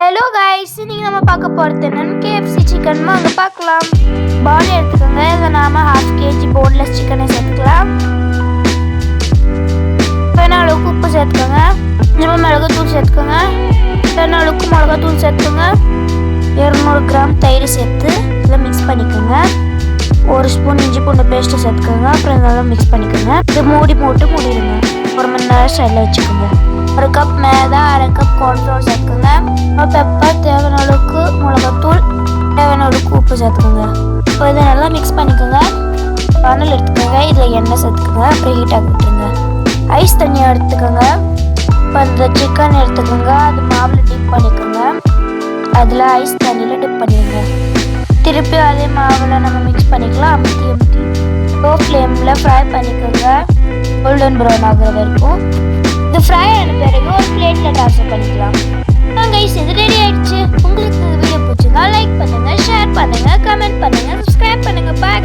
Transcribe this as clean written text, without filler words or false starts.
Hello guys, இன்னைக்கு நம்ம பார்க்க போகிறது என்னன்னு கேஎஃப்சி சிக்கன் வாங்க பார்க்கலாம். பால் எடுத்துக்கோங்க. இதை நாம 1/2 kg போன்லெஸ் சிக்கனை சேர்த்துக்கலாம். வேணா அளவுக்கு உப்பு சேர்த்துக்கோங்க. கொஞ்சமாக மிளகாத்தூள் சேர்த்துக்கோங்க. வேணா அளவுக்கு மிளகாத்தூள் சேர்த்துக்கோங்க. 200 கிராம் தயிர் சேர்த்து இதில் மிக்ஸ் பண்ணிக்கோங்க. 1 ஸ்பூன் இஞ்சி பூண்டு பேஸ்ட்டு சேர்த்துக்கோங்க. அப்புறம் இதெல்லாம் மிக்ஸ் பண்ணிக்கோங்க. இது மூடி போட்டு மூடிடுங்க. 1 மணி நேரம் சைடில் வச்சுக்கோங்க. 1 கப் மேதா, 1/2 கப் கார்ன்ஃப்ளவர் சேர்த்துக்கோங்க. பெப்பர், தேவையான அளவுக்கு மிளகாத்தூள், தேவையான அளவுக்கு உப்பு சேர்த்துக்கோங்க. இப்போ இதை நல்லா மிக்ஸ் பண்ணிக்கோங்க. பானல் எடுத்துக்கோங்க. இதில் எண்ணெய் சேர்த்துக்கோங்க. அப்புறம் ஹீட் ஆகி விட்டுருங்க. ஐஸ் தண்ணியை எடுத்துக்கோங்க. இப்போ அந்த சிக்கன் எடுத்துக்கோங்க. அது மாவில் டிப் பண்ணிக்கோங்க. அதில் ஐஸ் தண்ணியில் டிப் பண்ணிடுங்க. திருப்பி அதே மாவில் நம்ம மிக்ஸ் பண்ணிக்கலாம். அமுத்தி லோ ஃப்ளேமில் ஃப்ரை பண்ணிக்கோங்க. கோல்டன் ப்ரௌன் ஆகிற வரைக்கும். இது ஃப்ரை ஆன பிறகு ஒரு பிளேட்டில் ட்ரான்ஸ்ஃபர் பண்ணிக்கலாம். கைஸ், இது ரெடி ஆயிடுச்சு. உங்களுக்கு இந்த வீடியோ பிடிச்சிருந்தா லைக் பண்ணுங்க, ஷேர் பண்ணுங்க, கமெண்ட் பண்ணுங்க, சப்ஸ்கிரைப் பண்ணுங்க. பாய்.